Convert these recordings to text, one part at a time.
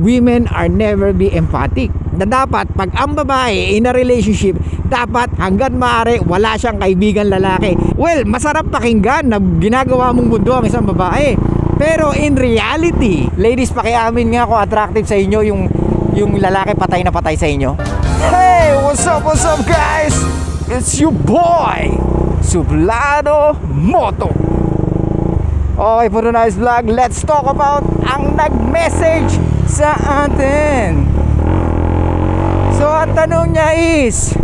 women are never be empathic. Na dapat pag ang babae in a relationship, dapat hanggat maaari wala siyang kaibigan lalaki. Well, masarap pakinggan na ginagawa mong mundo ang isang babae. Pero in reality, ladies, pakiamin nga kung attractive sa inyo yung lalaki patay na patay sa inyo. Hey, what's up guys? It's your boy, Sublado Moto. Okay, for tonight's vlog, let's talk about ang nag-message sa atin. So, ang tanong niya is,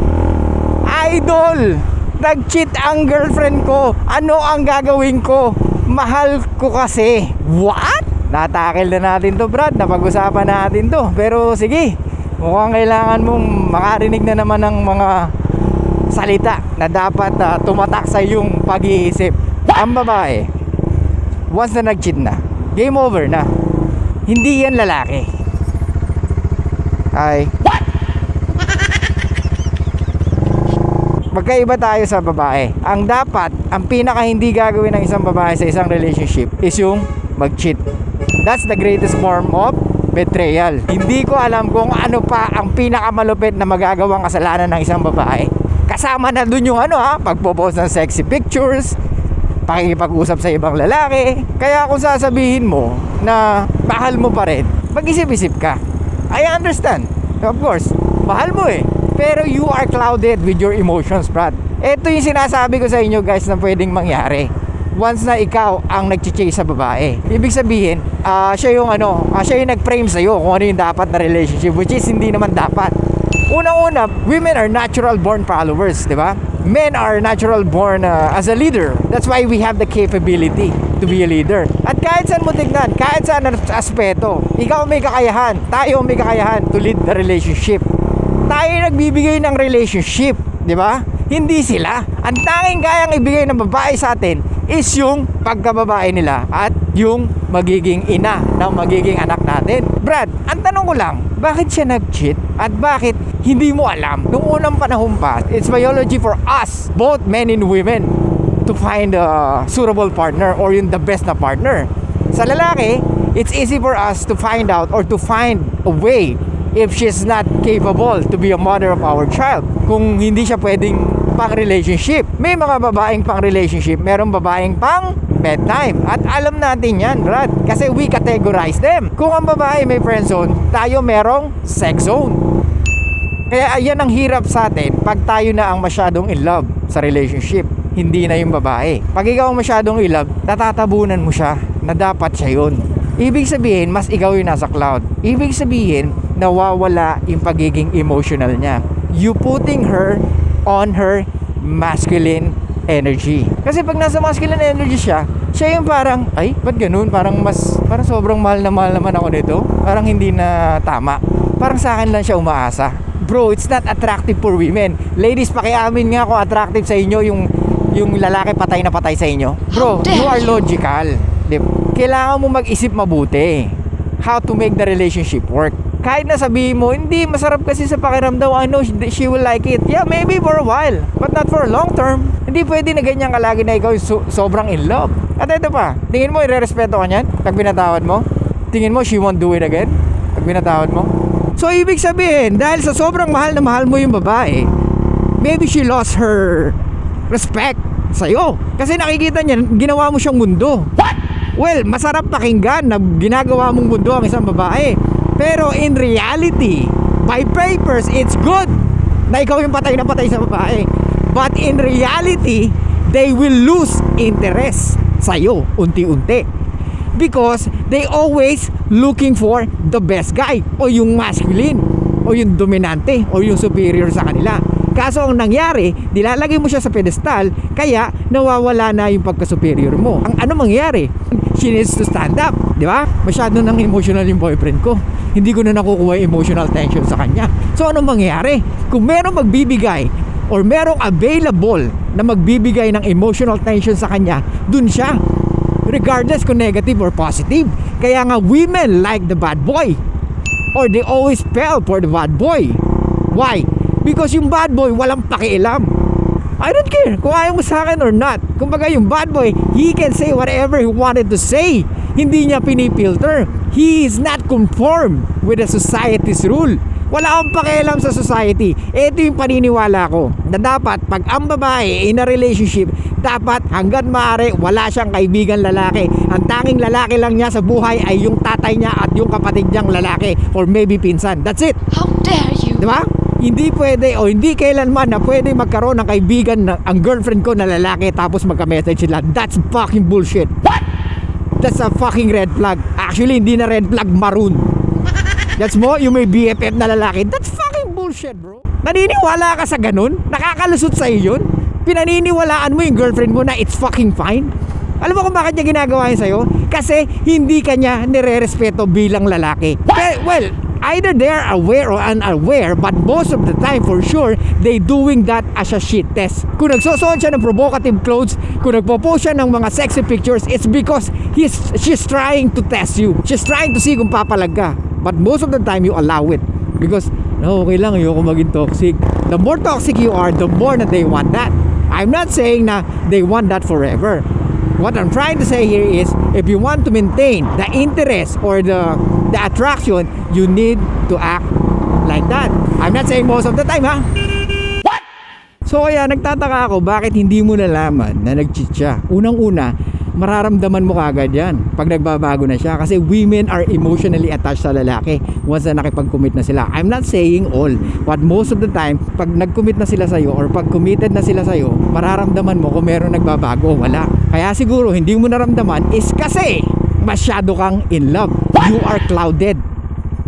Idol, nag-cheat ang girlfriend ko. Ano ang gagawin ko? Mahal ko kasi. What? Natakil na natin to, Brad. Napag-usapan natin to. Pero sige, mukhang kailangan mong makarinig na naman ng mga salita na dapat tumatak sa iyong pag-iisip. Ang babae, once na nag-cheat na, game over na. Hindi yan lalaki. Ay, magkaiba tayo sa babae. Ang dapat, ang pinaka hindi gagawin ng isang babae sa isang relationship is yung mag-cheat. That's the greatest form of betrayal. Hindi ko alam kung ano pa ang pinakamalupit na magagawang kasalanan ng isang babae. Kasama na dun yung pagpo-post ng sexy pictures, pakikipag-usap sa ibang lalaki. Kaya kung sasabihin mo na mahal mo pa rin, mag-isip-isip ka. I understand. Of course, mahal mo eh. Pero you are clouded with your emotions, Brad. Ito yung sinasabi ko sa inyo, guys, na pwedeng mangyari once na ikaw ang nag-chase sa babae. Ibig sabihin, siya yung nag-frame sa'yo kung ano yung dapat na relationship, which is hindi naman dapat. Unang-una, women are natural born followers, di ba? Men are natural born as a leader. That's why we have the capability to be a leader. At kahit saan mo tignan, kahit saan aspeto, ikaw may kakayahan, tayo may kakayahan to lead the relationship. Tayo nagbibigay ng relationship, di ba? Hindi sila. Ang tanging kayang ibigay ng babae sa atin is yung pagkababae nila at yung magiging ina ng magiging anak natin. Brad, ang tanong ko lang, bakit siya nag-cheat? At bakit hindi mo alam nung unang panahon pa? It's biology for us, both men and women, to find a suitable partner or yung the best na partner. Sa lalaki, it's easy for us to find out or to find a way if she's not capable to be a mother of our child. Kung hindi siya pwedeng pang-relationship. May mga babaeng pang-relationship, merong babaeng pang bedtime. At alam natin yan, Brad. Kasi we categorize them. Kung ang babae may friend zone, tayo merong sex zone. Kaya yan ang hirap sa atin pag tayo na ang masyadong in love sa relationship. Hindi na yung babae. Pag ikaw ang masyadong in love, natatabunan mo siya na dapat siya yun. Ibig sabihin, mas ikaw yung nasa cloud. Ibig sabihin, nawawala yung pagiging emotional niya. You putting her on her masculine energy. Kasi pag nasa masculine energy siya yung parang, ay, ba't ganun? Parang sobrang mahal naman ako nito. Parang hindi na tama. Parang sa akin lang siya umaasa. Bro, it's not attractive for women. Ladies, pakiamin nga kung attractive sa inyo yung lalaki patay na patay sa inyo. Bro, you are logical. Kailangan mo mag-isip mabuti how to make the relationship work. Kahit na sabihin mo, hindi masarap kasi sa pakiramdam, I know she will like it. Yeah, maybe for a while, but not for a long term. Hindi pwede na ganyan kalagi na ikaw sobrang in love. At ito pa, tingin mo irerespeto ka niyan pag binatawad mo? Tingin mo she won't do it again pag binatawad mo? So ibig sabihin, dahil sa sobrang mahal na mahal mo yung babae, maybe she lost her respect sa'yo. Kasi nakikita niya, ginawa mo siyang mundo. What? Well, masarap pakinggan na ginagawa mong mundo ang isang babae. Pero in reality, by papers, it's good na ikaw yung patay na patay sa babae. But in reality, they will lose interest sa'yo unti-unti. Because they always looking for the best guy, o yung masculine, o yung dominante, o yung superior sa kanila. Kaso ang nangyari, nilalagay mo siya sa pedestal, kaya nawawala na yung pagka-superior mo. Ang ano mangyari? She needs to stand up, di ba? Masyado nang emotional yung boyfriend ko. Hindi ko na nakukuha yung emotional tension sa kanya. So ano mangyari? Kung merong magbibigay or merong available na magbibigay ng emotional tension sa kanya, dun siya. Regardless kung negative or positive. Kaya nga women like the bad boy, or they always fell for the bad boy. Why? Because yung bad boy walang pakialam. I don't care kung ayaw mo sa akin or not. Kumbaga yung bad boy, he can say whatever he wanted to say. Hindi niya pinipilter. he is not conformed with the society's rule. Wala akong pakialam sa society. Ito yung paniniwala ko na dapat pag ang babae in a relationship, dapat hanggat maaari wala siyang kaibigan lalaki. Ang tanging lalaki lang niya sa buhay ay yung tatay niya at yung kapatid niyang lalaki or maybe pinsan. That's it. How dare you? Diba? Hindi pwede o hindi kailanman na pwede magkaroon ng kaibigan na ang girlfriend ko na lalaki tapos magka-message sila. That's fucking bullshit. What? That's a fucking red flag. Actually, hindi na red flag, maroon. That's mo, yung may BFF na lalaki. That's fucking bullshit, bro. Naniniwala ka sa ganun? Nakakalusot sa iyo yun? Pinaniniwalaan mo yung girlfriend mo na it's fucking fine? Alam mo kung bakit niya ginagawa yun sa'yo? Kasi hindi ka niya nire-respeto bilang lalaki. Well, either they're aware or unaware, but most of the time for sure they doing that as a shit test. Kung nagsusuot siya ng provocative clothes, kung nagpo-post siya ng mga sexy pictures, it's because she's trying to test you. She's trying to see kung papalag ka. But most of the time you allow it because no, okay lang, ayoko maging toxic. The more toxic you are, the more na they want that. I'm not saying na they want that forever. What I'm trying to say here is if you want to maintain the interest or the attraction, you need to act like that. I'm not saying most of the time, ha? What? So kaya nagtataka ako bakit hindi mo nalaman na nag-cheat siya. Unang-una, mararamdaman mo kagad yan pag nagbabago na siya kasi women are emotionally attached sa lalaki once na nakipag-commit na sila. I'm not saying all, but most of the time pag nag-commit na sila sa'yo or pag committed na sila sa'yo, mararamdaman mo kung meron nagbabago o wala. Kaya siguro hindi mo naramdaman is kasi masyado kang in love. You are clouded,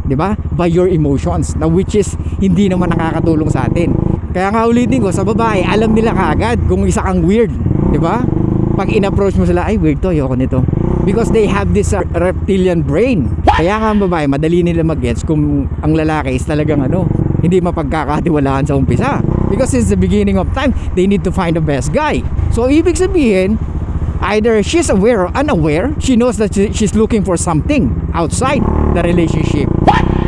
di ba? By your emotions, na which is hindi naman nakakatulong sa atin. Kaya nga ulitin ko, sa babae alam nila kagad kung isa kang weird, di ba? Pag in-approach mo sila, ay weird to, ayoko nito. Because they have this reptilian brain. Kaya nga ang babae, madali nila mag-gets kung ang lalaki is talagang hindi mapagkakatiwalaan sa umpisa. Because since the beginning of time, they need to find the best guy. So ibig sabihin, either she's aware or unaware, she knows that she's looking for something outside the relationship.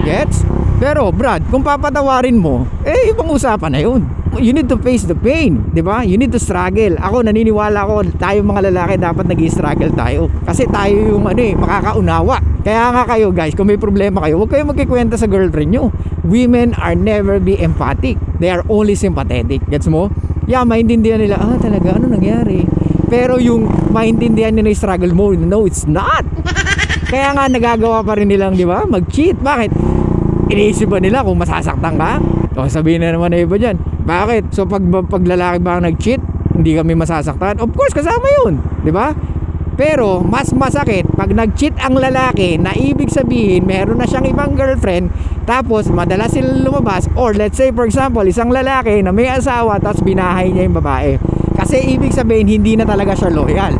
Gets? Pero Brad, kung papatawarin mo, ibang usapan na yun. You need to face the pain, di ba? You need to struggle. Ako naniniwala ko, tayo mga lalaki dapat nag-struggle tayo. Kasi tayo yung makakaunawa. Kaya nga kayo guys, kung may problema kayo, huwag kayo magkikwenta sa girlfriend nyo. Women are never be empathic. They are only sympathetic. Gets mo? Yeah, maintindihan nila, talaga, ano nangyari? Pero yung maintindihan nila yung struggle mo, no, it's not. Kaya nga nagagawa pa rin nilang, di ba? Mag-cheat. Bakit? Iniisip ba nila kung masasaktan ka? O sabihin na naman na iba dyan, bakit? So pag lalaki ba nag-cheat, hindi kami masasaktan? Of course, kasama yun, di ba? Pero mas masakit pag nag-cheat ang lalaki na ibig sabihin meron na siyang ibang girlfriend tapos madalas silang lumabas, or let's say for example, isang lalaki na may asawa tapos binahay niya yung babae. Kasi ibig sabihin hindi na talaga siya loyal.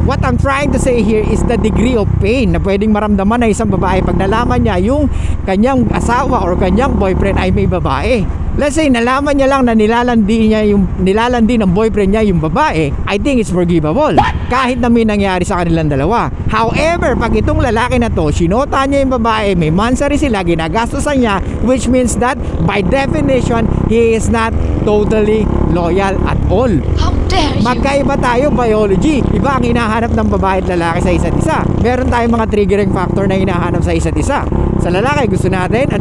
What I'm trying to say here is the degree of pain na pwedeng maramdaman ng isang babae pag nalaman niya yung kanyang asawa or kanyang boyfriend ay may babae. Let's say nalaman niya lang na nilalandi ng boyfriend niya yung babae, I think it's forgivable. Kahit na may nangyari sa kanilang dalawa. However, pag itong lalaki na to, sinota niya yung babae, may mansari sila, ginagastosan niya, which means that by definition, he is not totally loyal at all. How dare you? Magkaiba tayo biology. Iba ang hinahanap ng babae at lalaki sa isa't isa. Meron tayong mga triggering factor na hinahanap sa isa't isa. Sa lalaki, gusto natin,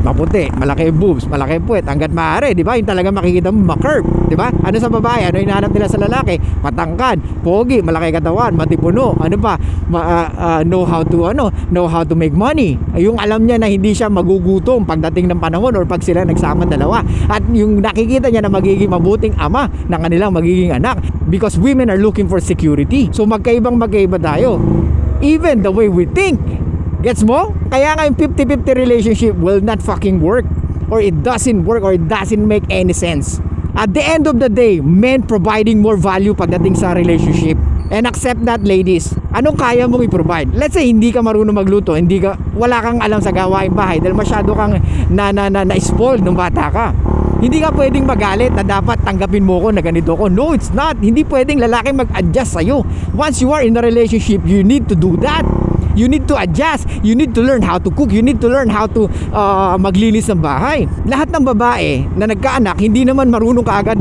maputi, malaki boobs, malaki puwet, hanggat maaari, di ba? Yung talaga makikita mo ma-curve, di ba? Ano sa babae, ano hinahanap nila sa lalaki? Matangkad, pogi, malaki katawan, matipuno, know how to make money. Yung alam niya na hindi siya magugutom pagdating ng panahon or pag sila nagsama dalawa. At yung nakikita niya na magiging mabuting ama ng kanilang magiging anak, because women are looking for security. So magkaiba tayo. Even the way we think. Gets mo? Kaya nga yung 50-50 relationship will not fucking work, or it doesn't work, or it doesn't make any sense. At the end of the day, men providing more value pagdating sa relationship. And accept that, ladies. Anong kaya mong i-provide? Let's say hindi ka marunong magluto, wala kang alam sa gawaing bahay dahil masyado kang na-spoiled nung bata ka. Hindi ka pwedeng magalit na dapat tanggapin mo ko na ganito ko. No, it's not. Hindi pwedeng lalaki mag-adjust sa'yo. Once you are in a relationship, you need to do that. You need to adjust. You need to learn how to cook. You need to learn how to maglinis ng bahay. Lahat ng babae na nagkaanak, hindi naman marunong kaagad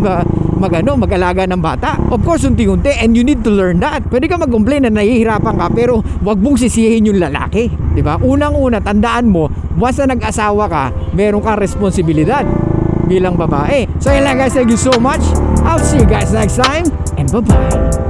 mag-alaga ng bata. Of course, unti-unti, and you need to learn that. Pwede ka mag-complain na nahihirapan ka, pero wag mong sisihin yung lalaki. Diba? Unang-una, tandaan mo, once na nag-asawa ka, meron kang responsibilidad bilang babae. So yun lang guys, thank you so much. I'll see you guys next time, and bye-bye.